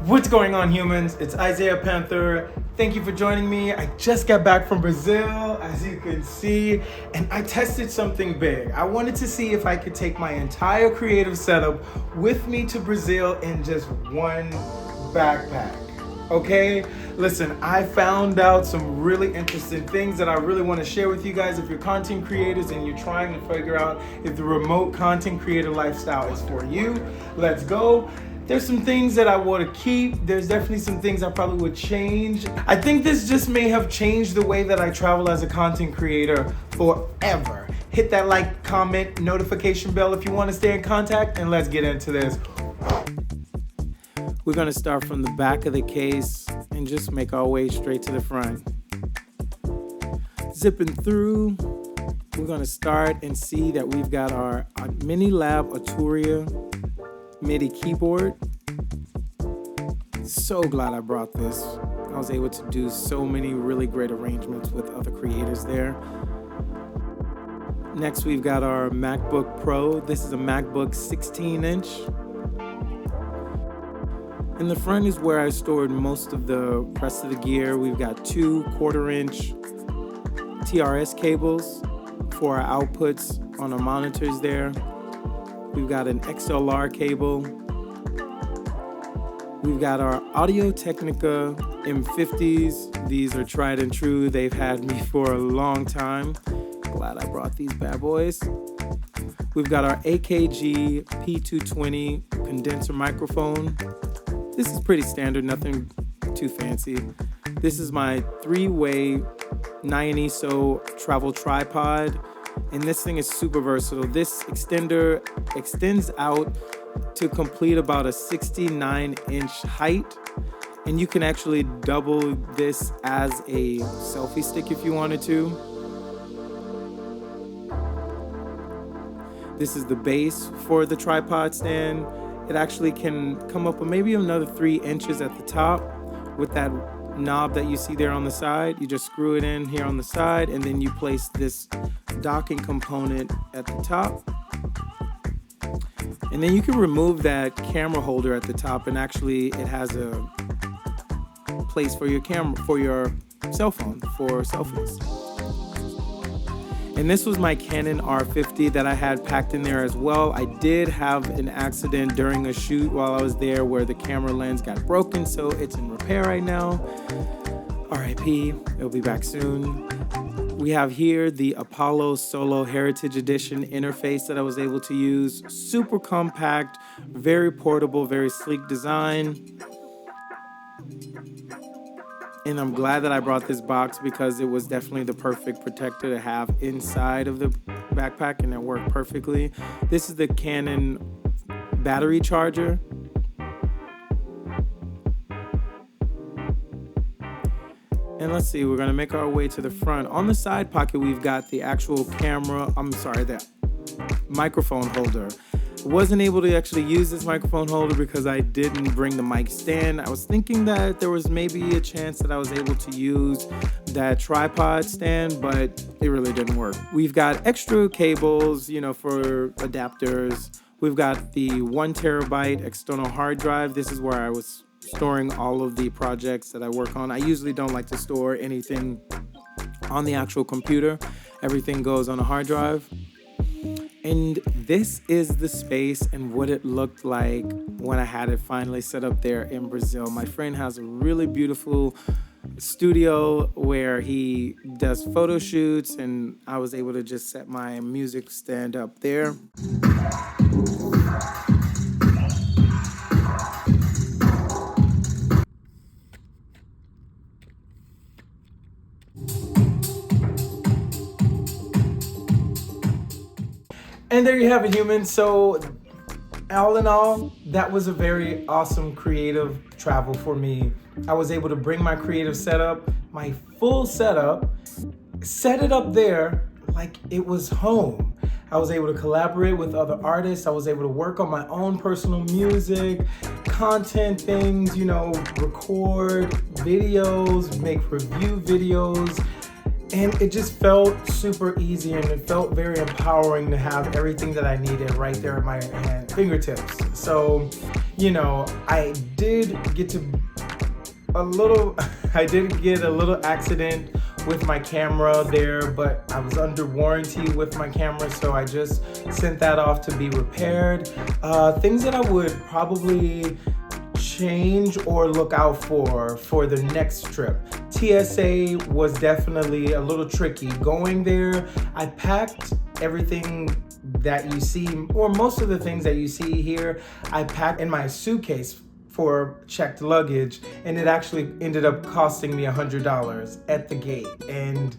What's going on, humans? It's Isaiah Panther. Thank you for joining me. I just got back from Brazil, as you can see, and I tested something big. I wanted to see if I could take my entire creative setup with me to Brazil in just one backpack. Okay? Listen, I found out some really interesting things that I really want to share with you guys. If you're content creators and you're trying to figure out if the remote content creator lifestyle is for you, let's go. There's some things that I want to keep. There's definitely some things I probably would change. I think this just may have changed the way that I travel as a content creator forever. Hit that like, comment, notification bell if you want to stay in contact, and let's get into this. We're gonna start from the back of the case and just make our way straight to the front. Zipping through, we're gonna start and see that we've got our Mini Lab Arturia MIDI keyboard. So glad I brought this. I was able to do so many really great arrangements with other creators there. Next, we've got our MacBook Pro. This is a MacBook 16-inch. In the front is where I stored most of the rest of the gear. We've got 2 1/4-inch TRS cables for our outputs on our monitors there. We've got an XLR cable. We've got our Audio-Technica M50s. These are tried and true. They've had me for a long time. Glad I brought these bad boys. We've got our AKG P220 condenser microphone. This is pretty standard, nothing too fancy. This is my 3-way 9 ISO travel tripod. And this thing is super versatile. This extender extends out to complete about a 69-inch height. And you can actually double this as a selfie stick if you wanted to. This is the base for the tripod stand. It actually can come up with maybe another 3 inches at the top with that knob that you see there on the side. You just screw it in here on the side, and then you place this docking component at the top. And then you can remove that camera holder at the top, and actually it has a place for your camera, for your cell phone, for selfies. And this was my Canon R50 that I had packed in there as well. I did have an accident during a shoot while I was there where the camera lens got broken, so it's in repair right now. RIP, it'll be back soon. We have here the Apollo Solo Heritage Edition interface that I was able to use. Super compact, very portable, very sleek design. And I'm glad that I brought this box because it was definitely the perfect protector to have inside of the backpack, and it worked perfectly. This is the Canon battery charger. And let's see, we're gonna make our way to the front. On the side pocket, we've got the actual the microphone holder. Wasn't able to actually use this microphone holder because I didn't bring the mic stand. I was thinking that there was maybe a chance that I was able to use that tripod stand, but it really didn't work. We've got extra cables, for adapters. We've got the 1 terabyte external hard drive. This is where I was storing all of the projects that I work on. I usually don't like to store anything on the actual computer. Everything goes on a hard drive. And this is the space and what it looked like when I had it finally set up there in Brazil. My friend has a really beautiful studio where he does photo shoots, and I was able to just set my music stand up there. And there you have it, humans. So all in all, that was a very awesome creative travel for me. I was able to bring my creative setup, my full setup, set it up there like it was home. I was able to collaborate with other artists. I was able to work on my own personal music, content things, record videos, make review videos. And it just felt super easy, and it felt very empowering to have everything that I needed right there at my fingertips. So I did get a little accident with my camera there, but I was under warranty with my camera, so I just sent that off to be repaired. Things that I would probably change or look out for the next trip. TSA was definitely a little tricky. Going there, I packed everything that you see, or most of the things that you see here, I packed in my suitcase for checked luggage, and it actually ended up costing me $100 at the gate. And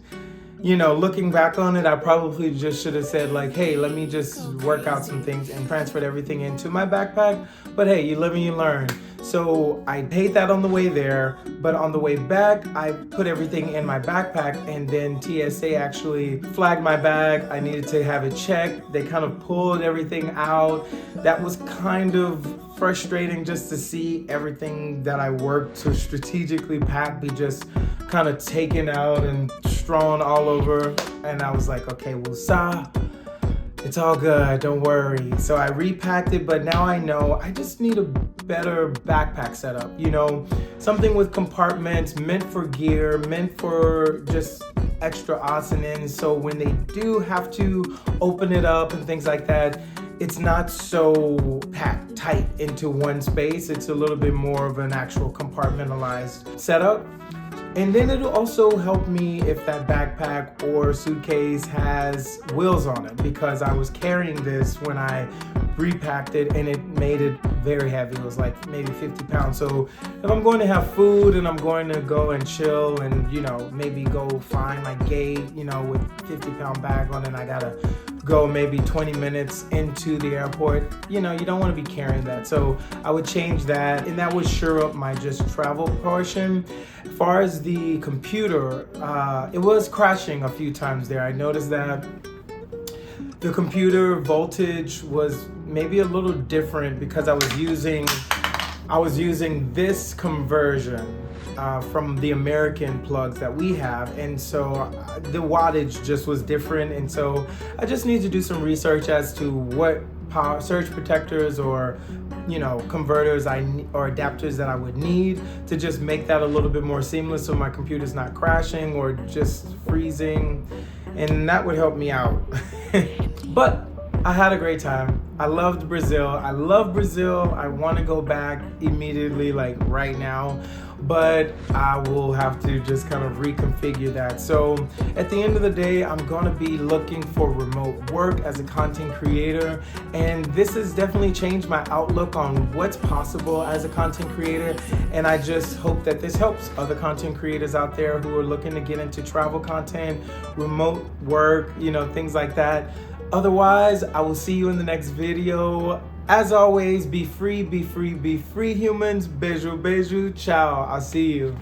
looking back on it, I probably just should have said like, hey, let me just work out some things and transferred everything into my backpack. But hey, you live and you learn. So I paid that on the way there, but on the way back, I put everything in my backpack, and then TSA actually flagged my bag. I needed to have it checked. They kind of pulled everything out. That was kind of frustrating, just to see everything that I worked to strategically pack be just kind of taken out and strewn all over. And I was like, okay, woosah, it's all good, don't worry. So I repacked it, but now I know I just need a better backpack setup. Something with compartments, meant for gear, meant for just extra odds and ends. So when they do have to open it up and things like that, it's not so packed tight into one space. It's a little bit more of an actual compartmentalized setup. And then it'll also help me if that backpack or suitcase has wheels on it, because I was carrying this when I repacked it and it made it very heavy. It was like maybe 50 pounds. So if I'm going to have food and I'm going to go and chill and, maybe go find my gate, with 50-pound bag on it, I gotta go maybe 20 minutes into the airport, you don't want to be carrying that. So I would change that, and that would sure up my just travel portion. As far as the computer, it was crashing a few times there. I noticed that the computer voltage was maybe a little different because I was using this conversion from the American plugs that we have, and so the wattage just was different. And so I just need to do some research as to what power surge protectors or converters or adapters that I would need to just make that a little bit more seamless, so my computer's not crashing or just freezing, and that would help me out. But I had a great time. I loved Brazil. I love Brazil. I want to go back immediately, like right now, but I will have to just kind of reconfigure that. So at the end of the day, I'm going to be looking for remote work as a content creator, and this has definitely changed my outlook on what's possible as a content creator. And I just hope that this helps other content creators out there who are looking to get into travel content, remote work, things like that. Otherwise, I will see you in the next video. As always, be free, be free, be free, humans. Beijo, beijo, ciao. I'll see you.